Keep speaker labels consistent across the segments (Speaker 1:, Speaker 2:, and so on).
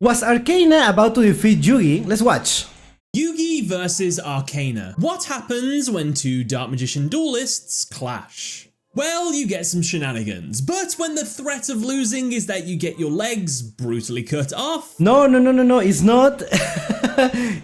Speaker 1: Was Arkana about to defeat Yugi? Let's watch.
Speaker 2: Yugi versus Arkana. What happens when two Dark Magician duelists clash? Well, you get some shenanigans, but when the threat of losing is that you get your legs brutally cut off...
Speaker 1: No, it's not.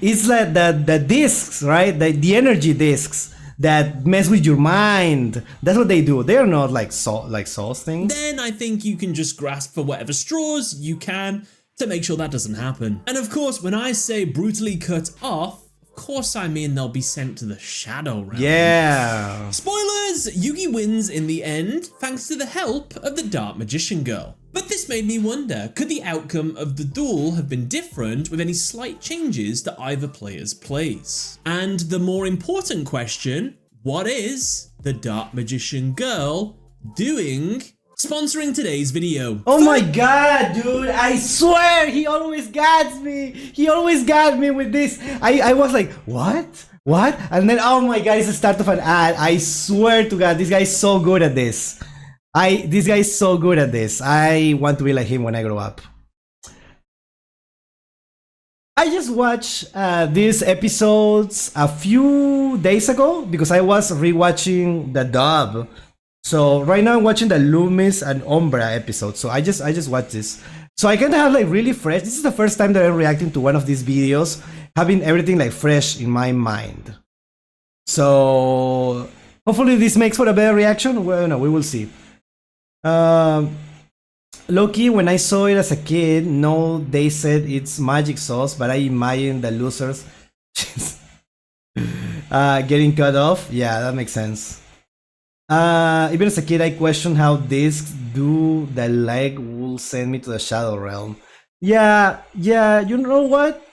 Speaker 1: It's like the discs, right? The energy discs that mess with your mind. That's what they do. They're not like sauce things.
Speaker 2: Then I think you can just grasp for whatever straws you can to make sure that doesn't happen. And of course, when I say brutally cut off, of course I mean they'll be sent to the Shadow Realm.
Speaker 1: Yeah.
Speaker 2: Spoilers! Yugi wins in the end, thanks to the help of the Dark Magician girl. But this made me wonder, could the outcome of the duel have been different with any slight changes to either player's plays? And the more important question, what is the Dark Magician girl doing? Sponsoring today's video.
Speaker 1: Oh my god, dude, I swear he always got me. He always got me with this. I was like, what? What? And then, oh my god, it's the start of an ad. I swear to god, this guy is so good at this. This guy is so good at this. I want to be like him when I grow up. I just watched these episodes a few days ago because I was rewatching the dub. So right now I'm watching the Loomis and Umbra episode. So I just watched this. So I kind of have like really fresh. This is the first time that I'm reacting to one of these videos, having everything like fresh in my mind. So hopefully this makes for a better reaction. Well, no, we will see. Loki, when I saw it as a kid, no, they said it's magic sauce, but I imagine the losers getting cut off. Yeah, that makes sense. Even as a kid, I questioned how discs do the leg will send me to the Shadow Realm. Yeah, you know what?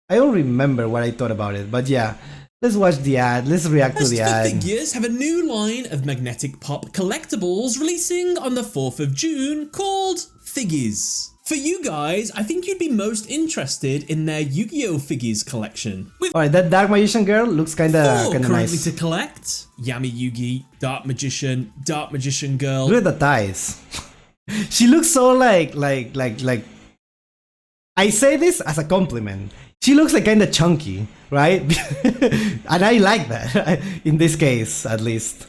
Speaker 1: I don't remember what I thought about it, but yeah. Let's watch the ad. Let's react to the ad.
Speaker 2: Figures have a new line of magnetic pop collectibles releasing on the 4th of June called Figgies. For you guys, I think you'd be most interested in their Yu-Gi-Oh figures collection.
Speaker 1: Alright, that Dark Magician girl looks kinda
Speaker 2: currently
Speaker 1: nice.
Speaker 2: to collect: Yami Yugi, Dark Magician girl.
Speaker 1: Look at the thighs. She looks so like I say this as a compliment. She looks like kinda chunky, right? And I like that, in this case, at least.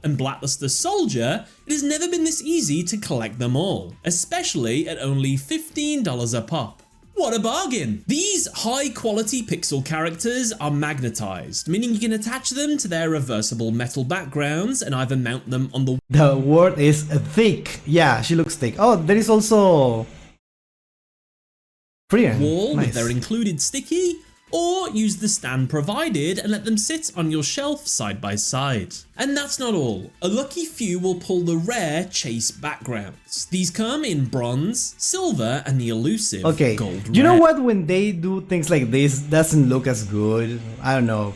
Speaker 2: And Blackluster Soldier, it has never been this easy to collect them all, especially at only $15 a pop. What a bargain! These high-quality pixel characters are magnetized, meaning you can attach them to their reversible metal backgrounds and either mount them on the...
Speaker 1: The word is thick. Yeah, she looks thick. Oh, there is also...
Speaker 2: wall
Speaker 1: nice.
Speaker 2: With their included sticky, or use the stand provided and let them sit on your shelf side by side. And that's not all. A lucky few will pull the rare chase backgrounds. These come in bronze, silver, and the elusive gold
Speaker 1: you
Speaker 2: rare.
Speaker 1: know what? When they do things like this, doesn't look as good. I don't know.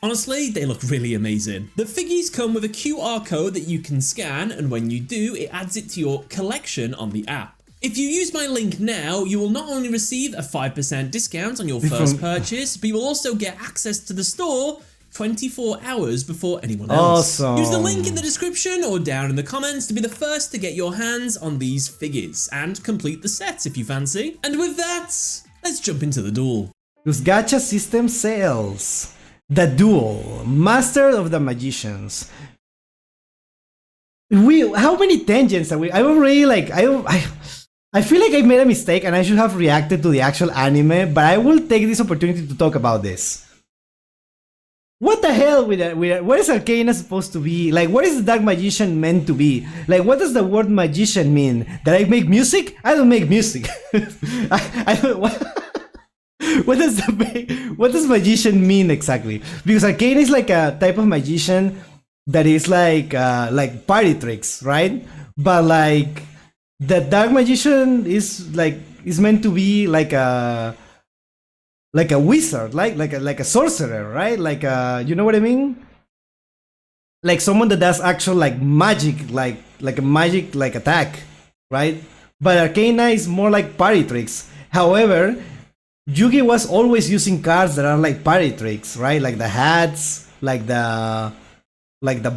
Speaker 2: Honestly, they look really amazing. The figgies come with a QR code that you can scan, and when you do, it adds it to your collection on the app. If you use my link now, you will not only receive a 5% discount on your first purchase, but you will also get access to the store 24 hours before anyone else.
Speaker 1: Awesome.
Speaker 2: Use the link in the description or down in the comments to be the first to get your hands on these figures and complete the set if you fancy. And with that, let's jump into the duel.
Speaker 1: Whose gacha system sales. The duel. Master of the Magicians. How many tangents are we? I don't really like. I feel like I made a mistake and I should have reacted to the actual anime, but I will take this opportunity to talk about this. What the hell with that? What is Arkana supposed to be? Like, what is the Dark Magician meant to be? Like, what does the word magician mean? That I make music? I don't make music. I don't. What does magician mean exactly? Because Arkana is like a type of magician that is like party tricks, right? But like the Dark Magician is meant to be like a wizard, like a sorcerer, right? Like you know what I mean? Like someone that does actual like magic, like a magic like attack, right? But Arkana is more like party tricks. However, Yugi was always using cards that are like party tricks, right? Like the hats, like the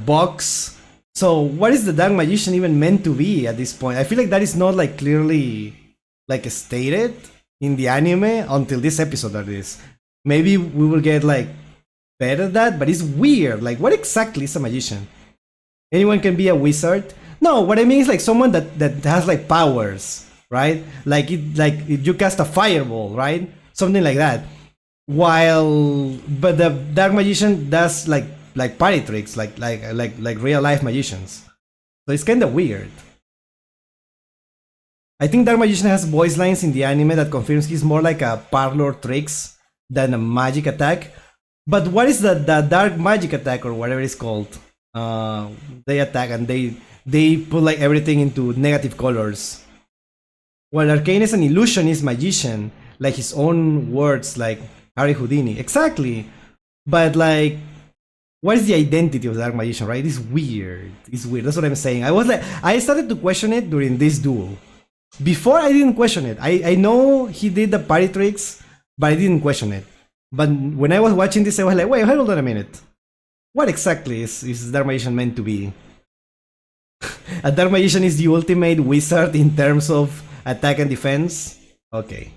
Speaker 1: box. So what is the Dark Magician even meant to be at this point? I feel like that is not like clearly like stated. in the anime until this episode at least. Maybe we will get like better at that, but it's weird. Like, what exactly is a magician? Anyone can be a wizard? No, what I mean is like someone that has like powers, right? Like if you cast a fireball, right? Something like that. But the dark magician does like party tricks, like real life magicians. So it's kind of weird. I think dark magician has voice lines in the anime that confirms he's more like a parlor tricks than a magic attack. But what is the dark magic attack or whatever it's called? They attack and they put like everything into negative colors. While Arkana is an illusionist magician, like his own words, like Harry Houdini. Exactly. But like, what is the identity of the dark magician, right? It's weird. It's weird. That's what I'm saying. I started to question it during this duel. Before I didn't question it. I know he did the party tricks, but I didn't question it. But when I was watching this, I was like, wait, hold on a minute. What exactly is Dark Magician meant to be? A Dark Magician is the ultimate wizard in terms of attack and defense? Okay.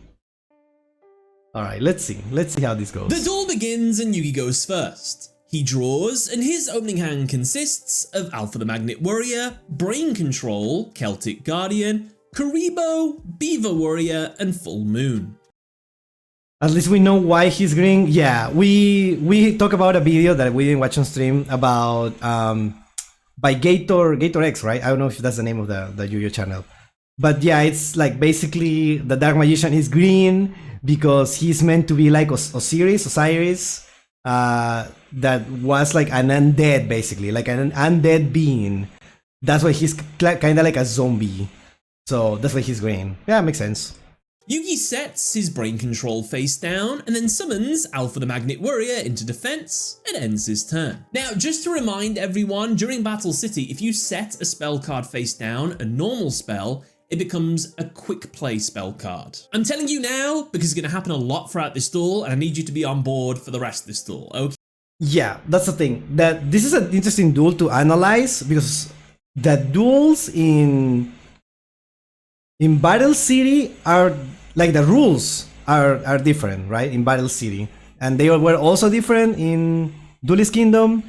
Speaker 1: Alright, let's see. Let's see how this goes.
Speaker 2: The duel begins and Yugi goes first. He draws, and his opening hand consists of Alpha the Magnet Warrior, Brain Control, Celtic Guardian, Karibo, Beaver Warrior, and Full Moon.
Speaker 1: At least we know why he's green. Yeah, we talk about a video that we didn't watch on stream about by Gator X, right? I don't know if that's the name of the Yu-Gi-Oh channel. But yeah, it's like basically the Dark Magician is green because he's meant to be like Osiris, that was like an undead, basically, like an undead being. That's why he's kind of like a zombie. So that's why he's green. Yeah, makes sense.
Speaker 2: Yugi sets his Brain Control face down and then summons Alpha the Magnet Warrior into defense and ends his turn. Now, just to remind everyone, during Battle City, if you set a spell card face down, a normal spell, it becomes a quick play spell card. I'm telling you now because it's going to happen a lot throughout this duel and I need you to be on board for the rest of this duel, okay?
Speaker 1: Yeah, that's the thing. That this is an interesting duel to analyze because the duels in Battle City are like the rules are different, right? In Battle City, and they were also different in Duelist Kingdom,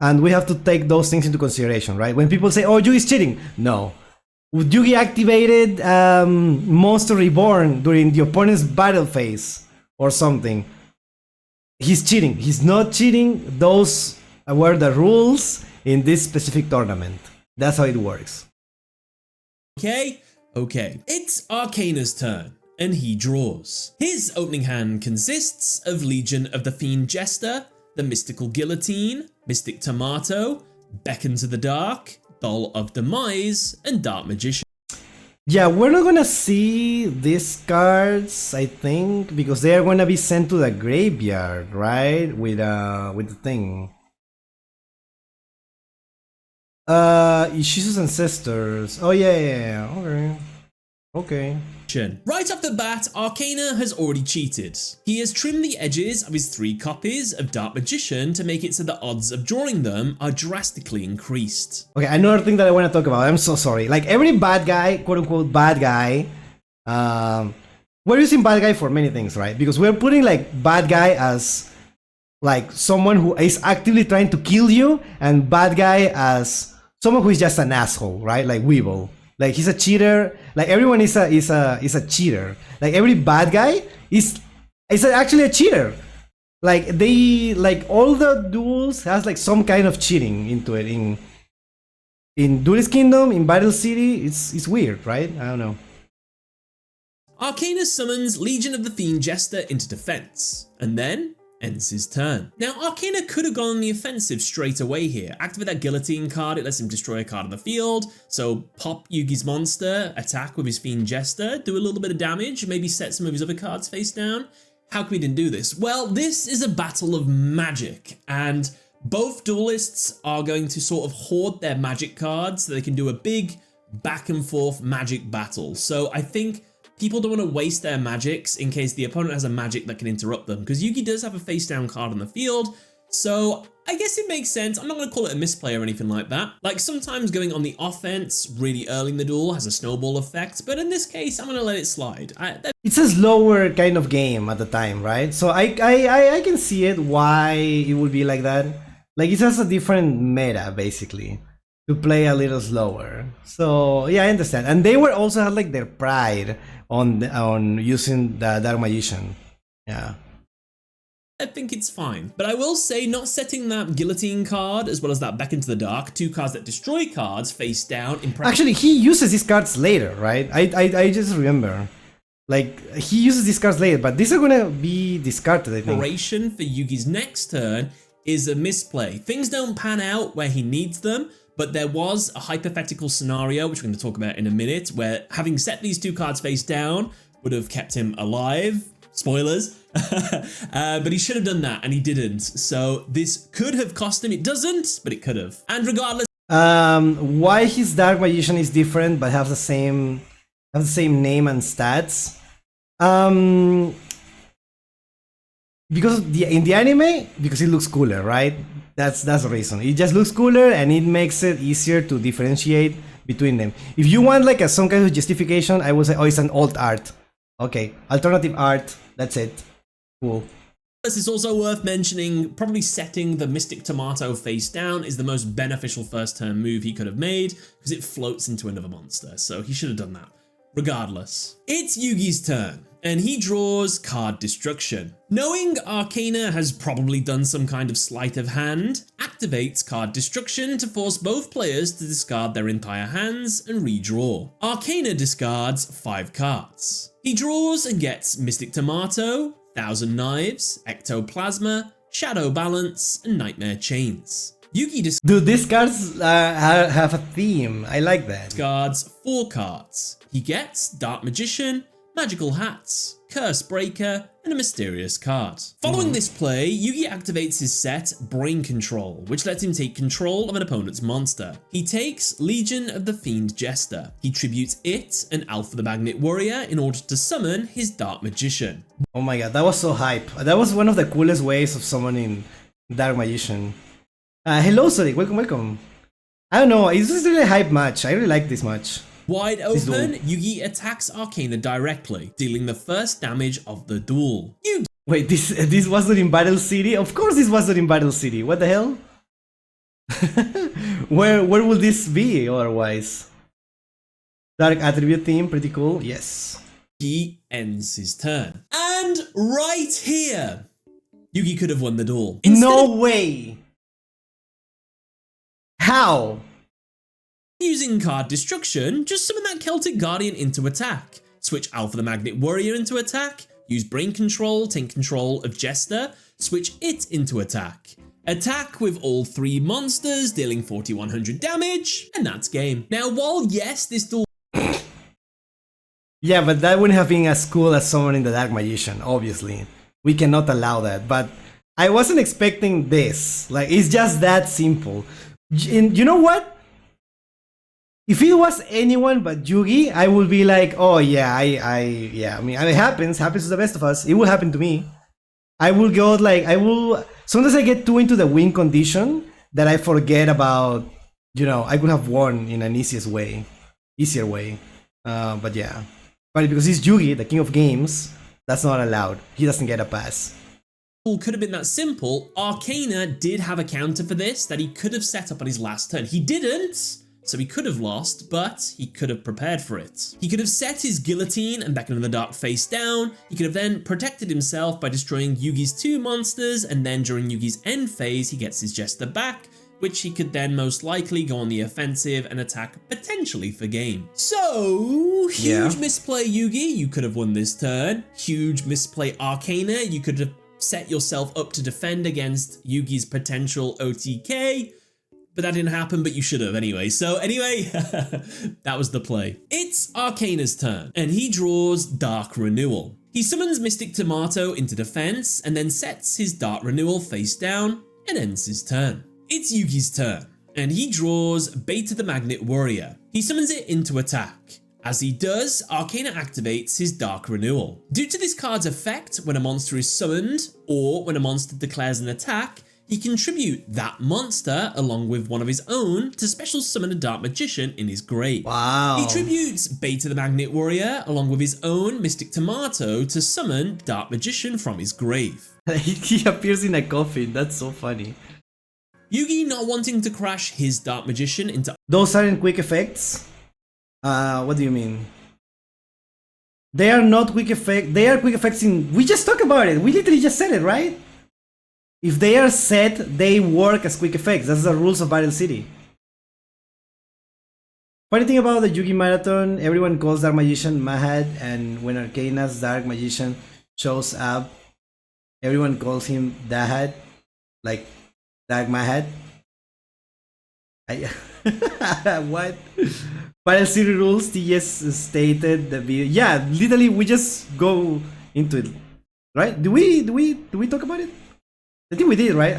Speaker 1: and we have to take those things into consideration, right? When people say, "Oh, Yugi's cheating," no. Yugi activated Monster Reborn during the opponent's battle phase or something. He's cheating. He's not cheating. Those were the rules in this specific tournament. That's how it works.
Speaker 2: Okay. It's Arkana's turn, and he draws. His opening hand consists of Legion of the Fiend Jester, the Mystical Guillotine, Mystic Tomato, Beckon to the Dark, Doll of Demise, and Dark Magician.
Speaker 1: Yeah, we're not gonna see these cards, I think, because they are gonna be sent to the graveyard, right? With the thing. Ishizu's Ancestors. Oh yeah. Okay.
Speaker 2: Right off the bat, Arkana has already cheated. He has trimmed the edges of his 3 copies of Dark Magician to make it so the odds of drawing them are drastically increased.
Speaker 1: Okay, another thing that I want to talk about. I'm so sorry. Like every bad guy, quote unquote bad guy, we're using bad guy for many things, right? Because we're putting like bad guy as like someone who is actively trying to kill you, and bad guy as someone who is just an asshole, right? Like Weevil. Like he's a cheater. Like everyone is a cheater. Like every bad guy is actually a cheater. Like all the duels has like some kind of cheating into it. In Duelist Kingdom, in Battle City, it's weird, right? I don't know.
Speaker 2: Arkana summons Legion of the Fiend Jester into defense, and then ends his turn. Now, Arkana could have gone on the offensive straight away here. Activate that Guillotine card, it lets him destroy a card on the field, so pop Yugi's monster, attack with his Fiend Jester, do a little bit of damage, maybe set some of his other cards face down. How come he didn't do this? Well, this is a battle of magic, and both duelists are going to sort of hoard their magic cards so they can do a big back and forth magic battle. So I think people don't want to waste their magics in case the opponent has a magic that can interrupt them, because Yugi does have a face down card on the field, So I guess it makes sense. I'm not going to call it a misplay or anything like that. Like sometimes going on the offense really early in the duel has a snowball effect, but in this case, I'm going to let it slide.
Speaker 1: It's a slower kind of game at the time, right? So I can see it why it would be like that. Like it has a different meta basically to play a little slower. So yeah, I understand. And they were also had like their pride on using the Dark Magician. Yeah.
Speaker 2: I think it's fine. But I will say not setting that guillotine card as well as that back into the dark, 2 cards that destroy cards face down in
Speaker 1: Actually, he uses these cards later, right? I just remember. Like, he uses these cards later, but these are gonna be discarded, I think.
Speaker 2: Preparation for Yugi's next turn is a misplay. Things don't pan out where he needs them, but there was a hypothetical scenario, which we're going to talk about in a minute, where having set these 2 cards face down would have kept him alive. Spoilers. But he should have done that, and he didn't. So this could have cost him. It doesn't, but it could have. And regardless...
Speaker 1: why his Dark Magician is different, but have the same name and stats? Because in the anime, because it looks cooler, right? That's the reason. It just looks cooler, and it makes it easier to differentiate between them. If you want like some kind of justification, I would say, oh, it's an alt art. Okay, alternative art. That's it. Cool.
Speaker 2: It's also worth mentioning, probably setting the Mystic Tomato face down is the most beneficial first turn move he could have made, because it floats into another monster, so he should have done that. Regardless, it's Yugi's turn, and he draws Card Destruction. Knowing Arkana has probably done some kind of sleight of hand, activates Card Destruction to force both players to discard their entire hands and redraw. Arkana discards 5 cards. He draws and gets Mystic Tomato, Thousand Knives, Ectoplasma, Shadow Balance, and Nightmare Chains. Yugi
Speaker 1: Dude, these cards have a theme. I like that.
Speaker 2: Discards 4 cards. He gets Dark Magician, Magical Hats, Curse Breaker, and a mysterious card. Following this play, Yugi activates his set Brain Control, which lets him take control of an opponent's monster. He takes Legion of the Fiend Jester. He tributes it and Alpha the Magnet Warrior in order to summon his Dark Magician.
Speaker 1: Oh my god, that was so hype. That was one of the coolest ways of summoning Dark Magician. Hello, Sonic. Welcome. I don't know, it's just really a hype match. I really like this match.
Speaker 2: Wide open, Yugi attacks Arkana directly, dealing the first damage of the duel.
Speaker 1: Wait, this wasn't in Battle City? Of course this wasn't in Battle City. What the hell? Where would this be otherwise? Dark attribute theme, pretty cool. Yes.
Speaker 2: He ends his turn. And right here, Yugi could have won the duel.
Speaker 1: No way! How?
Speaker 2: Using Card Destruction, just summon that Celtic Guardian into attack. Switch Alpha the Magnet Warrior into attack. Use Brain Control, take control of Jester. Switch it into attack. Attack with all 3 monsters, dealing 4100 damage, and that's game. Now, while yes, this duel...
Speaker 1: Yeah, but that wouldn't have been as cool as summoning the Dark Magician, obviously. We cannot allow that, but I wasn't expecting this. Like, it's just that simple. And you know what? If it was anyone but Yugi, I would be like, oh yeah, I mean, it happens to the best of us. It will happen to me. I will go like, sometimes I get too into the win condition that I forget about, you know, I could have won in an easier way. But yeah. But because he's Yugi, the king of games, that's not allowed. He doesn't get a pass.
Speaker 2: Could have been that simple. Arkana did have a counter for this that he could have set up on his last turn. He didn't. So he could have lost, but he could have prepared for it. He could have set his guillotine and beckoned the dark face down. He could have then protected himself by destroying Yugi's 2 monsters, and then during Yugi's end phase, he gets his Jester back, which he could then most likely go on the offensive and attack potentially for game. So, huge misplay Yugi, you could have won this turn. Huge misplay Arkana, you could have set yourself up to defend against Yugi's potential OTK. But that didn't happen, but you should have anyway. So anyway, that was the play. It's Arkana's turn, and he draws Dark Renewal. He summons Mystic Tomato into defense, and then sets his Dark Renewal face down, and ends his turn. It's Yugi's turn, and he draws Beta the Magnet Warrior. He summons it into attack. As he does, Arkana activates his Dark Renewal. Due to this card's effect, when a monster is summoned, or when a monster declares an attack, he can tribute that monster along with one of his own to special summon a Dark Magician in his grave.
Speaker 1: Wow.
Speaker 2: He tributes Beta the Magnet Warrior along with his own Mystic Tomato to summon Dark Magician from his grave.
Speaker 1: He appears in a coffin, that's so funny.
Speaker 2: Yugi not wanting to crash his Dark Magician into...
Speaker 1: Those aren't quick effects? What do you mean? They are not quick effects, they are quick effects in... We just talked about it, we literally just said it, right? If they are set, they work as quick effects. That's the rules of Battle City. Funny thing about the Yugi Marathon, everyone calls Dark Magician Mahad, and when Arkana's Dark Magician shows up, everyone calls him Dahad, like Dark Mahad. What? Battle City rules, TS stated the video. Yeah, literally we just go into it, right? Do we talk about it? I think we did, right?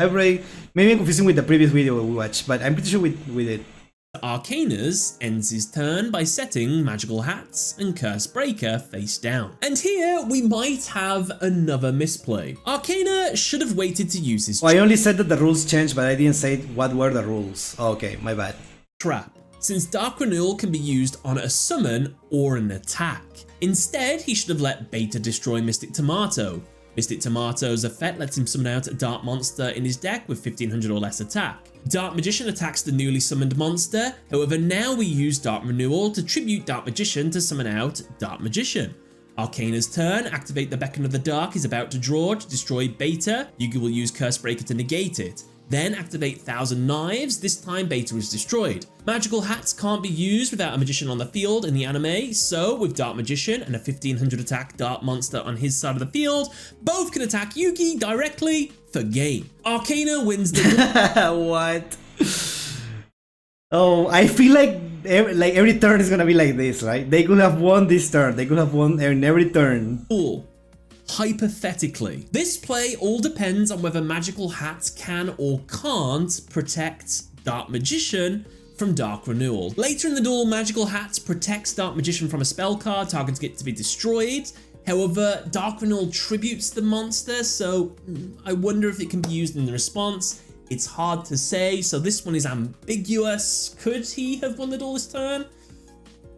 Speaker 1: Maybe I'm confusing with the previous video we watched, but I'm pretty sure we did.
Speaker 2: Arkana's ends his turn by setting Magical Hats and Curse Breaker face down. And here we might have another misplay. Arkana should have waited to use his
Speaker 1: I only said that the rules changed, but I didn't say what were the rules. Oh, okay, my bad.
Speaker 2: Trap, since Dark Renewal can be used on a summon or an attack. Instead, he should have let Beta destroy Mystic Tomato. Mystic Tomato's effect lets him summon out a dark monster in his deck with 1500 or less attack. Dark Magician attacks the newly summoned monster, however now we use Dark Renewal to tribute Dark Magician to summon out Dark Magician. Arkana's turn, activate the Beacon of the Dark is about to draw to destroy Beta, Yugi will use Curse Breaker to negate it. Then activate Thousand Knives, this time Beta is destroyed. Magical Hats can't be used without a magician on the field in the anime, so with Dark Magician and a 1500 attack Dark Monster on his side of the field, both can attack Yugi directly for game. Arkana wins the...
Speaker 1: What? Oh, I feel like every turn is gonna be like this, right? They could have won this turn, they could have won in every turn.
Speaker 2: Cool. Hypothetically, this play all depends on whether Magical Hats can or can't protect Dark Magician from Dark Renewal. Later in the duel, Magical Hats protects Dark Magician from a spell card, targets get to be destroyed. However, Dark Renewal tributes the monster, so I wonder if it can be used in the response. It's hard to say, so this one is ambiguous. Could he have won the duel this turn?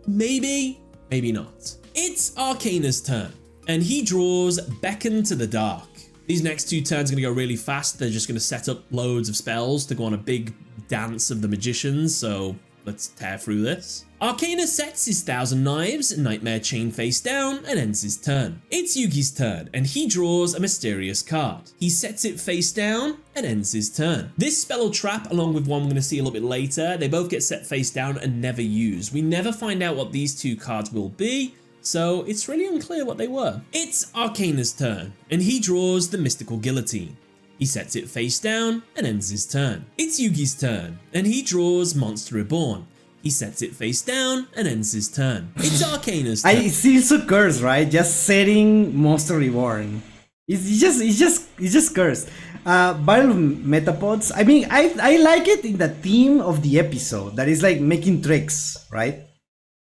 Speaker 2: Maybe, maybe not. It's Arkana's turn, and he draws Beckon to the Dark. These next two turns are going to go really fast. They're just going to set up loads of spells to go on a big dance of the magicians, so let's tear through this. Arkana sets his Thousand Knives, Nightmare Chain face down, and ends his turn. It's Yugi's turn, and he draws a mysterious card. He sets it face down, and ends his turn. This spell or trap, along with one we're going to see a little bit later, they both get set face down and never used. We never find out what these two cards will be, so it's really unclear what they were. It's Arkana's turn, and he draws the Mystical Guillotine. He sets it face down and ends his turn. It's Yugi's turn, and he draws Monster Reborn. He sets it face down and ends his turn. It's Arkana's turn.
Speaker 1: It's still so cursed, right? Just setting Monster Reborn. It's just cursed. Battle of Metapods. I mean, I like it in the theme of the episode. That is like making tricks, right?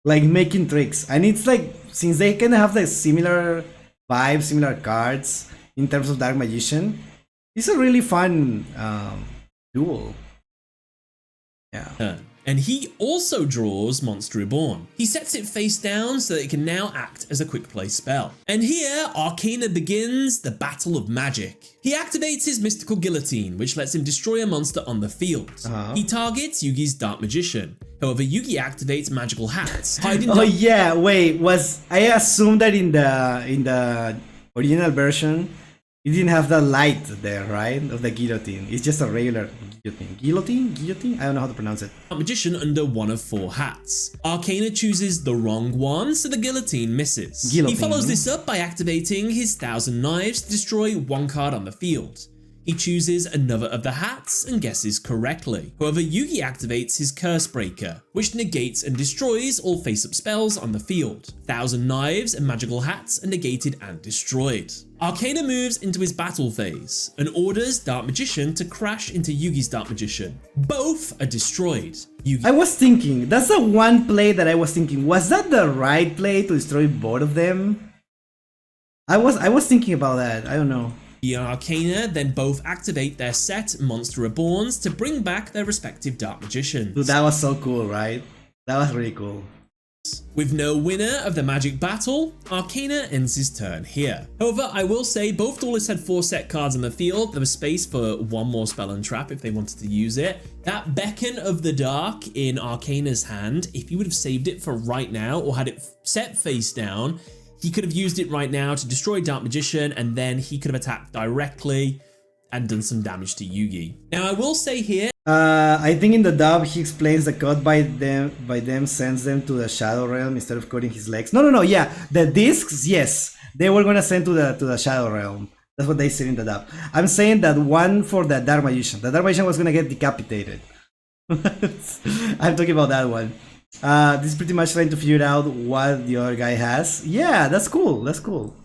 Speaker 1: Like making tricks, and it's like, since they kind of have the similar vibes, similar cards in terms of Dark Magician, it's a really fun duel. Yeah.
Speaker 2: And he also draws Monster Reborn. He sets it face down so that it can now act as a quick play spell. And here, Arkana begins the Battle of Magic. He activates his Mystical Guillotine, which lets him destroy a monster on the field. He targets Yugi's Dark Magician. However, Yugi activates Magical Hats.
Speaker 1: Yeah, wait, I assumed that in the original version, it didn't have the light there, right? Of the guillotine. It's just a regular guillotine. Guillotine? I don't know how to pronounce it.
Speaker 2: Magician under one of 4 hats. Arkana chooses the wrong one, so the guillotine misses. He follows this up by activating his Thousand Knives to destroy one card on the field. He chooses another of the hats and guesses correctly. However, Yugi activates his Curse Breaker, which negates and destroys all face-up spells on the field. Thousand Knives and Magical Hats are negated and destroyed. Arkana moves into his battle phase and orders Dark Magician to crash into Yugi's Dark Magician. Both are destroyed.
Speaker 1: I was thinking, that's the one play that I was thinking, was that the right play to destroy both of them? I was thinking about that, I don't know.
Speaker 2: The Arkana then both activate their set Monster Reborns to bring back their respective Dark Magicians.
Speaker 1: Dude, that was so cool, right? That was really cool.
Speaker 2: With no winner of the magic battle, Arkana ends his turn here. However, I will say both duelists had 4 set cards on the field. There was space for 1 more spell and trap if they wanted to use it. That Beacon of the Dark in Arkana's hand, if he would have saved it for right now or had it set face down, he could have used it right now to destroy Dark Magician, and then he could have attacked directly and done some damage to Yugi. Now I will say here,
Speaker 1: I think in the dub he explains the cut by them sends them to the Shadow Realm instead of cutting his legs. No, yeah, the discs, yes, they were gonna send to the Shadow Realm. That's what they said in the dub. I'm saying that one for the Dark Magician. The Dark Magician was gonna get decapitated. I'm talking about that one. This is pretty much trying to figure out what the other guy has. Yeah, that's cool. That's cool.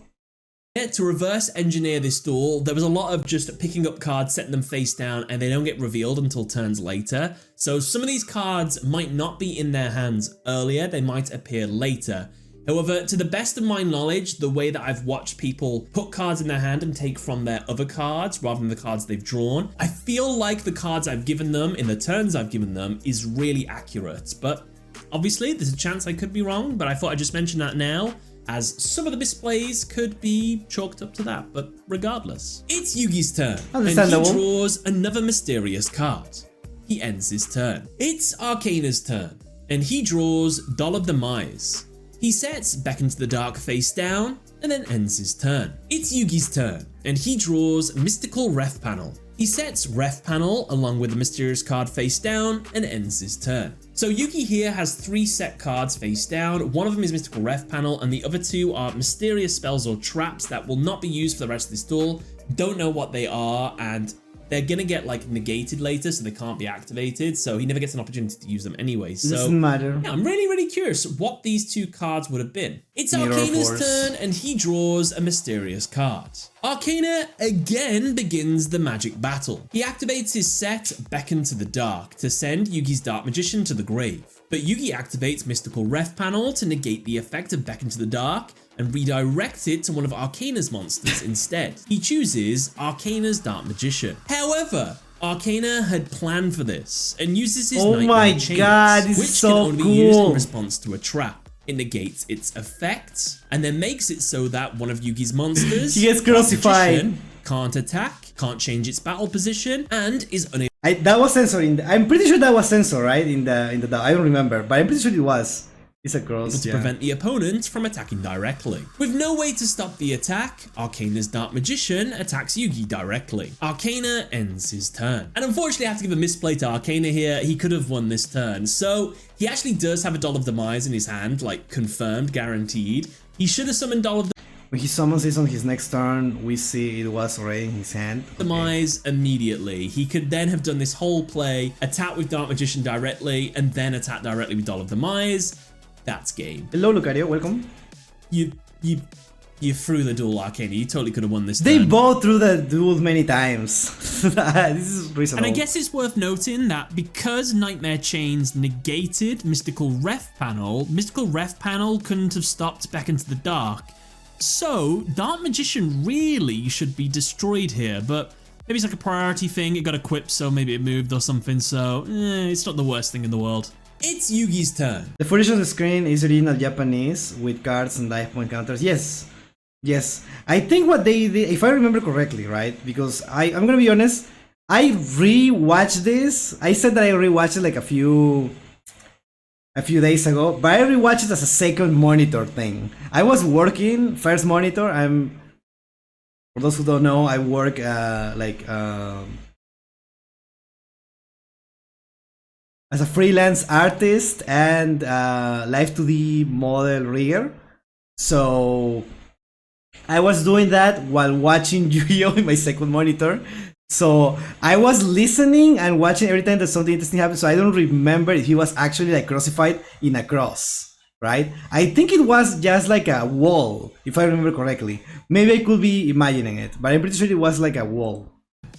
Speaker 2: to reverse engineer this duel, there was a lot of just picking up cards, setting them face down, and they don't get revealed until turns later. So some of these cards might not be in their hands earlier, they might appear later. However, to the best of my knowledge, the way that I've watched people put cards in their hand and take from their other cards rather than the cards they've drawn, I feel like the cards I've given them in the turns I've given them is really accurate. But obviously, there's a chance I could be wrong, but I thought I'd just mention that now, as some of the misplays could be chalked up to that. But regardless, it's Yugi's turn, and he draws another mysterious card. He ends his turn. It's Arkana's turn, and he draws Doll of Demise. He sets back into the dark face down, and then ends his turn. It's Yugi's turn, and he draws Mystical Ref Panel. He sets Ref Panel along with the mysterious card face down, and ends his turn. So Yugi here has 3 set cards face down. One of them is Mystical Ref Panel, and the other 2 are mysterious spells or traps that will not be used for the rest of this duel. Don't know what they are, and they're gonna get like negated later, so they can't be activated, so he never gets an opportunity to use them anyway. So
Speaker 1: doesn't matter.
Speaker 2: Yeah, I'm really curious what these 2 cards would have been. It's Arkana's turn, and he draws a mysterious card. Arkana again begins the magic battle. He activates his set Beacon to the Dark to send Yugi's Dark Magician to the grave. But Yugi activates Mystical Ref Panel to negate the effect of Beacon to the Dark and redirects it to one of Arkana's monsters instead. He chooses Arkana's Dark Magician. However, Arkana had planned for this and uses his Nightmare Chains, which can only be used in response to a trap. It negates its effect and then makes it so that one of Yugi's monsters,
Speaker 1: he gets crucified,
Speaker 2: can't attack, can't change its battle position, and is unable.
Speaker 1: That was censored. I'm pretty sure that was censored, right? In the I don't remember, but I'm pretty sure it was. It's a cross,
Speaker 2: to prevent the opponent from attacking directly. With no way to stop the attack, Arkana's Dark Magician attacks Yugi directly. Arkana ends his turn. And unfortunately, I have to give a misplay to Arkana here. He could have won this turn. So he actually does have a Doll of Demise in his hand, like confirmed, guaranteed. He should have summoned Doll of
Speaker 1: When he summons this on his next turn, we see it was already in his hand.
Speaker 2: Demise immediately. He could then have done this whole play, attack with Dark Magician directly, and then attack directly with Doll of Demise. That's game.
Speaker 1: Hello, Lucario, welcome.
Speaker 2: You threw the duel, Arkana. You totally could have won this
Speaker 1: They
Speaker 2: turn.
Speaker 1: both threw the duel many times. This is reasonable.
Speaker 2: And I guess it's worth noting that because Nightmare Chains negated Mystical Ref Panel couldn't have stopped Back into the Dark. So, Dark Magician really should be destroyed here, but maybe it's like a priority thing. It got equipped, so maybe it moved or something, so it's not the worst thing in the world. It's Yugi's turn.
Speaker 1: The footage on the screen is original Japanese with cards and life point counters. Yes. I think what they did, if I remember correctly, right? Because I'm gonna be honest, I rewatched this. I said that I rewatched it like a few days ago, but I rewatched it as a second monitor thing. I was working first monitor. For those who don't know, I work as a freelance artist and live 2D model rigger. So I was doing that while watching Yu-Gi-Oh! In my second monitor. So I was listening and watching every time that something interesting happened. So I don't remember if he was actually like crucified in a cross, right? I think it was just like a wall, if I remember correctly. Maybe I could be imagining it, but I'm pretty sure it was like a wall.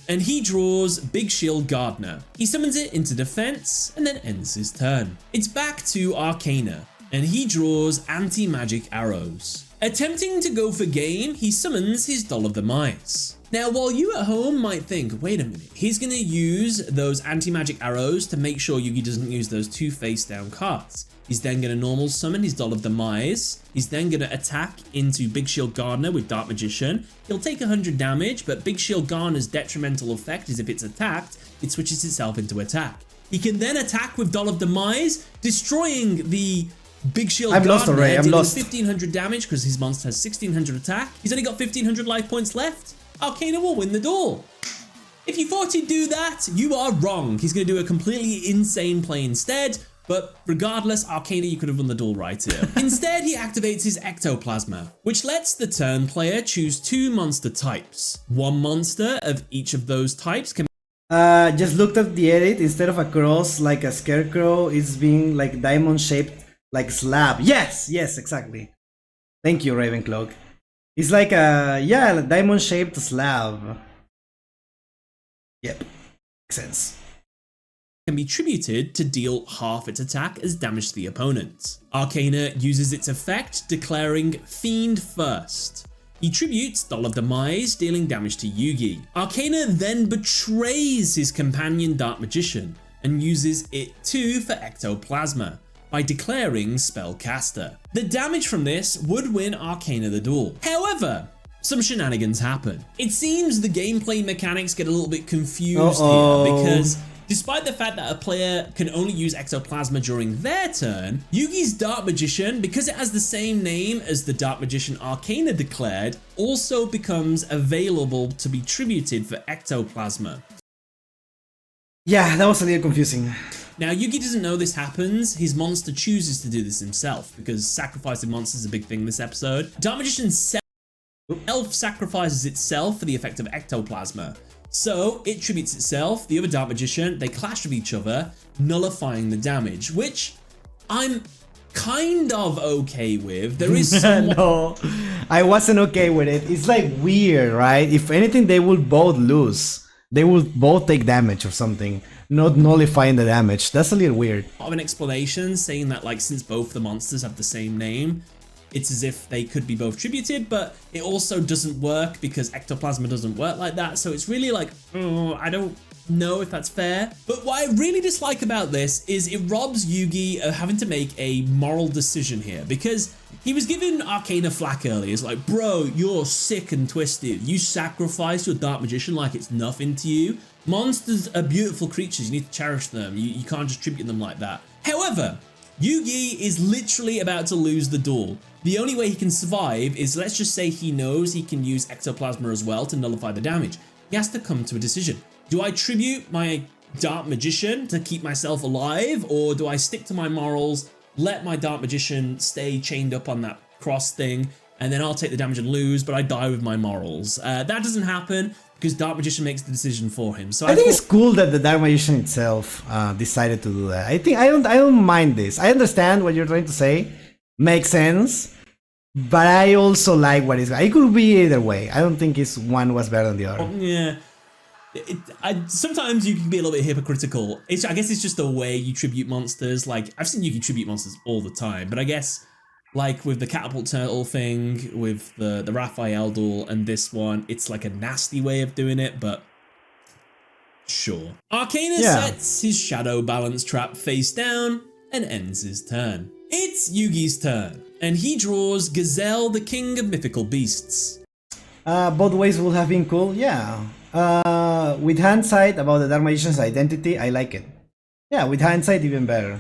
Speaker 2: And he draws Big Shield Gardener. He summons it into defense and then ends his turn. It's back to Arkana, and he draws Anti-Magic Arrows. Attempting to go for game, he summons his Doll of Demise. Now, while you at home might think, wait a minute, he's going to use those anti-magic arrows to make sure Yugi doesn't use those 2 face-down cards. He's then going to normal summon his Doll of Demise. He's then going to attack into Big Shield Gardener with Dark Magician. He'll take 100 damage, but Big Shield Gardener's detrimental effect is if it's attacked, it switches itself into attack. He can then attack with Doll of Demise, destroying the Big Shield Gardener,
Speaker 1: lost already. I'm
Speaker 2: dealing
Speaker 1: lost.
Speaker 2: 1500 damage because his monster has 1600 attack. He's only got 1500 life points left. Arkana will win the duel. If you thought he'd do that, you are wrong. He's going to do a completely insane play instead. But regardless, Arkana, you could have won the duel right here. Instead, he activates his Ectoplasma, which lets the turn player choose 2 monster types. 1 monster of each of those types can
Speaker 1: just looked at the edit. Instead of a cross like a scarecrow, it's being like diamond shaped like slab. Yes, yes, exactly. Thank you, Ravencloak. It's like a, yeah, diamond shaped slab. Yep, makes sense.
Speaker 2: can be tributed to deal half its attack as damage to the opponent. Arkana uses its effect, declaring Fiend first. He tributes Doll of Demise, dealing damage to Yugi. Arkana then betrays his companion Dark Magician and uses it too for Ectoplasma by declaring Spellcaster. The damage from this would win Arkana the duel. However, some shenanigans happen. It seems the gameplay mechanics get a little bit confused here because despite the fact that a player can only use Ectoplasma during their turn, Yugi's Dark Magician, because it has the same name as the Dark Magician Arkana declared, also becomes available to be tributed for Ectoplasma.
Speaker 1: Yeah, that was a little confusing.
Speaker 2: Now, Yugi doesn't know this happens. His monster chooses to do this himself because sacrificing monsters is a big thing this episode. Dark Magician self-sacrifices itself for the effect of Ectoplasma. So it tributes itself, the other Dark Magician, they clash with each other, nullifying the damage, which I'm kind of okay with. There is some
Speaker 1: No, I wasn't okay with it. It's like weird, right? If anything, they will both lose. They will both take damage or something, not nullifying the damage. That's a little weird.
Speaker 2: of an explanation saying that, like, since both the monsters have the same name, it's as if they could be both tributed, but it also doesn't work because Ectoplasma doesn't work like that. So it's really like, oh, I don't know if that's fair. But what I really dislike about this is it robs Yugi of having to make a moral decision here, because he was giving Arkana flack earlier. It's like, bro, you're sick and twisted. You sacrifice your Dark Magician like it's nothing to you. Monsters are beautiful creatures. You need to cherish them. You can't just tribute them like that. However, Yugi is literally about to lose the duel. The only way he can survive is, let's just say he knows he can use Ectoplasma as well to nullify the damage. He has to come to a decision. Do I tribute my Dark Magician to keep myself alive, or do I stick to my morals, let my Dark Magician stay chained up on that cross thing, and then I'll take the damage and lose, but I die with my morals? That doesn't happen because Dark Magician makes the decision for him. So
Speaker 1: I think it's cool that the Dark Magician itself decided to do that. I don't mind this. I understand what you're trying to say. Makes sense. But I also like what is. It could be either way. I don't think one was better than the other.
Speaker 2: Yeah. Sometimes you can be a little bit hypocritical. I guess it's just the way you tribute monsters. Like, I've seen Yugi tribute monsters all the time, but I guess, like with the Catapult Turtle thing, with the Raphael duel, and this one, it's like a nasty way of doing it, but sure. Arkana sets his Shadow Balance trap face down and ends his turn. It's Yugi's turn, and he draws Gazelle, the king of mythical beasts.
Speaker 1: Both ways would have been cool, yeah. With hindsight about the Dark Magician's identity, I like it. Yeah, with hindsight, even better.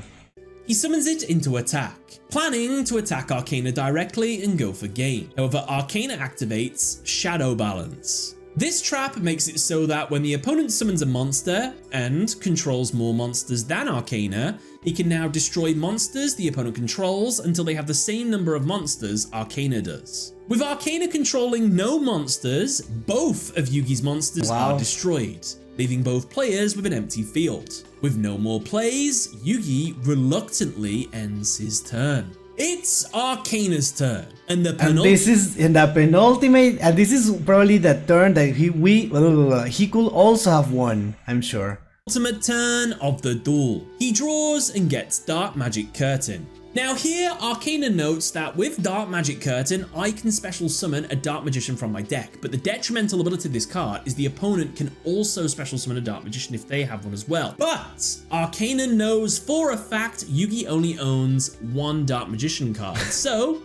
Speaker 2: He summons it into attack, planning to attack Arkana directly and go for game. However, Arkana activates Shadow Balance. This trap makes it so that when the opponent summons a monster and controls more monsters than Arkana, he can now destroy monsters the opponent controls until they have the same number of monsters Arkana does. With Arkana controlling no monsters, both of Yugi's monsters are destroyed, leaving both players with an empty field. With no more plays, Yugi reluctantly ends his turn. It's Arkana's turn, and
Speaker 1: this is in the penultimate, and this is probably the turn that he could also have won, I'm sure.
Speaker 2: Ultimate turn of the duel. He draws and gets Dark Magic Curtain. Now here, Arkana notes that with Dark Magic Curtain, I can special summon a Dark Magician from my deck, but the detrimental ability of this card is the opponent can also special summon a Dark Magician if they have one as well. But Arkana knows for a fact Yugi only owns one Dark Magician card, so...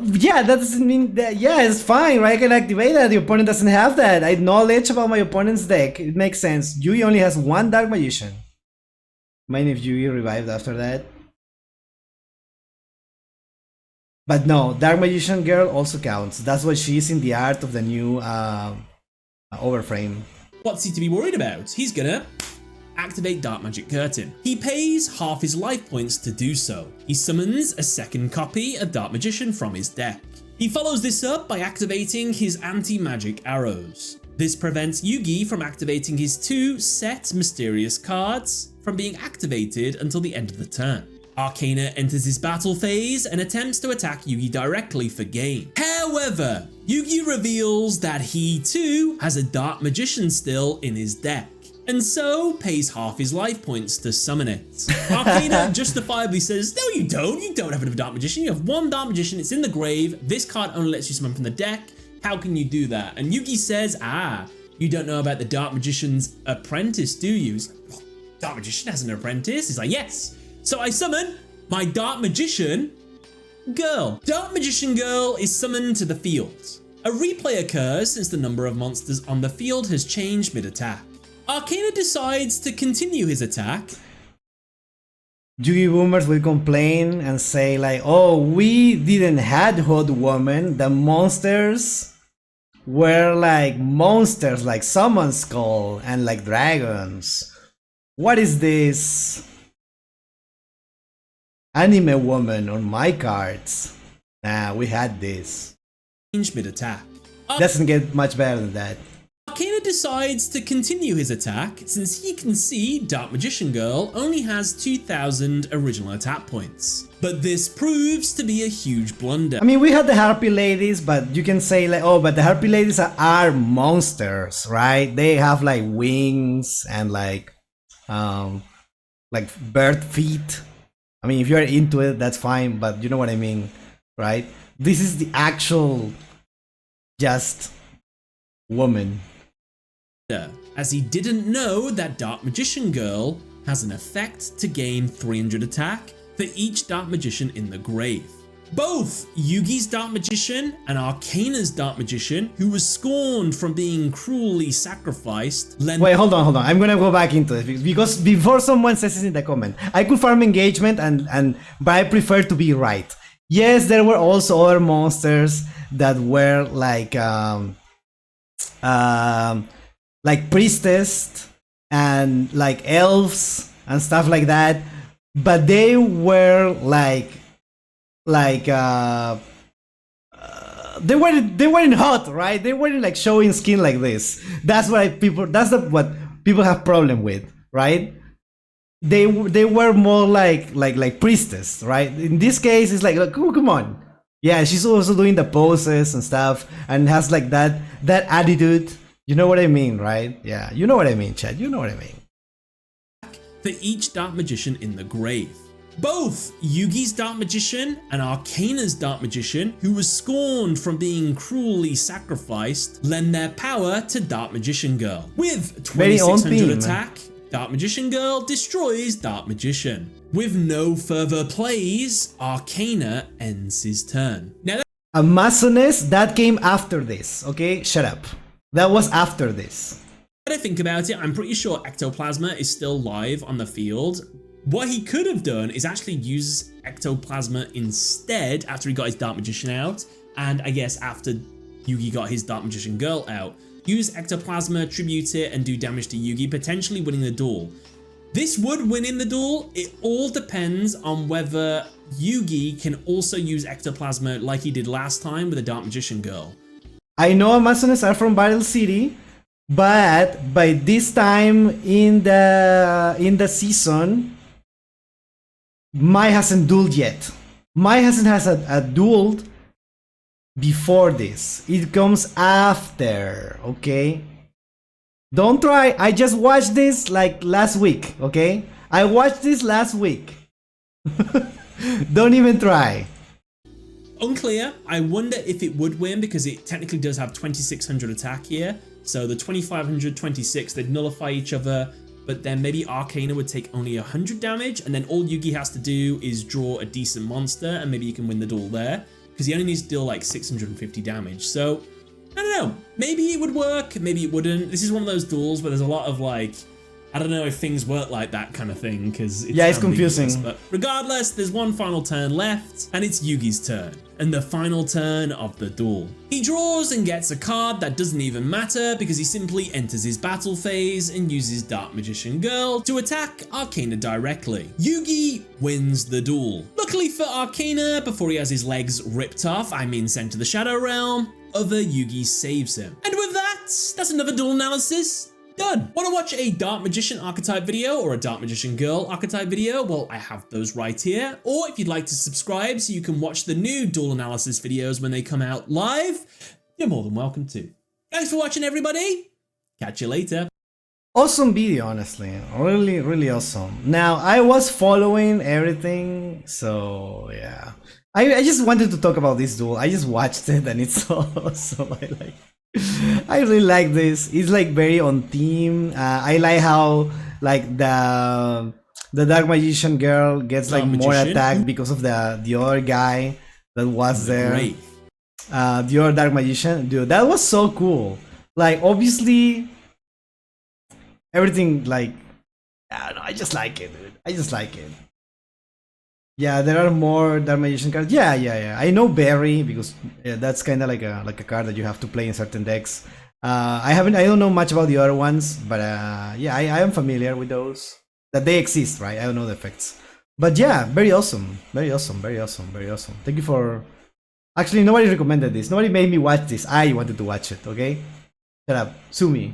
Speaker 1: Yeah, that doesn't mean that. Yeah, it's fine, right? I can activate that. The opponent doesn't have that. I knowledge about my opponent's deck. It makes sense. Yugi only has one Dark Magician. Mind if Yugi revived after that? But no, Dark Magician Girl also counts. That's what she is in the art of the new overframe.
Speaker 2: What's he to be worried about? He's gonna activate Dark Magic Curtain. He pays half his life points to do so. He summons a second copy of Dark Magician from his deck. He follows this up by activating his anti-magic arrows. This prevents Yugi from activating his 2 set mysterious cards from being activated until the end of the turn. Arkana enters his battle phase and attempts to attack Yugi directly for gain. However, Yugi reveals that he too has a Dark Magician still in his deck, and so pays half his life points to summon it. Arkana justifiably says, no you don't have a Dark Magician, you have one Dark Magician, it's in the grave, this card only lets you summon from the deck, how can you do that? And Yugi says, you don't know about the Dark Magician's apprentice, do you? He's like, Dark Magician has an apprentice? He's like, yes. So I summon my Dark Magician Girl. Dark Magician Girl is summoned to the field. A replay occurs since the number of monsters on the field has changed mid-attack. Arkana decides to continue his attack.
Speaker 1: Yugiboomers will complain and say like, oh, we didn't had Hot Woman, the monsters were like monsters like Summon Skull and like dragons. What is this? Anime woman on my cards. Nah, we had this.
Speaker 2: Mid-attack.
Speaker 1: Doesn't get much better than that.
Speaker 2: Arkana decides to continue his attack since he can see Dark Magician Girl only has 2,000 original attack points. But this proves to be a huge blunder.
Speaker 1: I mean, we had the Harpy Ladies, but you can say like, oh, but the Harpy Ladies are monsters, right? They have like wings and like bird feet. I mean, if you're into it, that's fine, but you know what I mean, right? This is the actual just woman.
Speaker 2: As he didn't know that Dark Magician Girl has an effect to gain 300 attack for each Dark Magician in the grave. Both Yugi's Dark Magician and Arkana's Dark Magician, who was scorned from being cruelly sacrificed,
Speaker 1: Wait, hold on. I'm gonna go back into it because before someone says this in the comment, I could farm engagement but I prefer to be right. Yes, there were also other monsters that were like priestess and like elves and stuff like that, but they were they weren't hot, right? They weren't like showing skin like this. That's what what people have problem with, right? They were more like priestess, right? In this case, it's like oh, come on. Yeah, she's also doing the poses and stuff and has like that attitude. You know what I mean, right? Yeah, you know what I mean, Chad. You know what I mean.
Speaker 2: For each Dark Magician in the grave. Both Yugi's Dark Magician and Arkana's Dark Magician, who was scorned from being cruelly sacrificed, lend their power to Dark Magician Girl. With 2600 attack, Dark Magician Girl destroys Dark Magician. With no further plays, Arkana ends his turn. Now
Speaker 1: Amazonas, that came after this, okay? Shut up. That was after this.
Speaker 2: When I think about it, I'm pretty sure Ectoplasma is still live on the field. What he could have done is actually use Ectoplasma instead after he got his Dark Magician out, and I guess after Yugi got his Dark Magician Girl out. Use Ectoplasma, tribute it, and do damage to Yugi, potentially winning the duel. This would win in the duel. It all depends on whether Yugi can also use Ectoplasma like he did last time with the Dark Magician Girl.
Speaker 1: I know Amazonas are from Battle City, but by this time in the season, Mai hasn't dueled yet. Mai hasn't has a dueled before this. It comes after, okay? Don't try. I just watched this like last week, okay? I watched this last week. Don't even try.
Speaker 2: Unclear. I wonder if it would win because it technically does have 2600 attack here. So the 2500, 26, they'd nullify each other. But then maybe Arkana would take only 100 damage. And then all Yugi has to do is draw a decent monster. And maybe you can win the duel there. Because he only needs to deal like 650 damage. So, I don't know. Maybe it would work. Maybe it wouldn't. This is one of those duels where there's a lot of like, I don't know if things work like that kind of thing, because
Speaker 1: it's confusing.
Speaker 2: But regardless, there's one final turn left, and it's Yugi's turn, and the final turn of the duel. He draws and gets a card that doesn't even matter because he simply enters his battle phase and uses Dark Magician Girl to attack Arkana directly. Yugi wins the duel. Luckily for Arkana, before he has his legs ripped off, sent to the Shadow Realm, other Yugi saves him. And with that, that's another duel analysis. Done. Want to watch a Dark Magician archetype video or a Dark Magician Girl archetype video? Well, I have those right here. Or if you'd like to subscribe so you can watch the new duel analysis videos when they come out live, you're more than welcome to. Thanks for watching, everybody. Catch you later.
Speaker 1: Awesome video, honestly. Really, really awesome. Now, I was following everything, so yeah. I just wanted to talk about this duel. I just watched it and it's so awesome. I really like this. It's like very on theme. I like how like the Dark Magician Girl gets like more attack because of the other guy that was there.
Speaker 2: Great.
Speaker 1: The other Dark Magician, dude, that was so cool. Like obviously everything like I don't know, I just like it, dude. I just like it. Yeah, there are more Dark Magician cards. Yeah. I know Barry because that's kind of like a card that you have to play in certain decks. I don't know much about the other ones, but yeah, I am familiar with those. That they exist, right? I don't know the effects. But yeah, very awesome. Very awesome. Thank you for... Actually, nobody recommended this. Nobody made me watch this. I wanted to watch it, okay? Shut up. Sue me.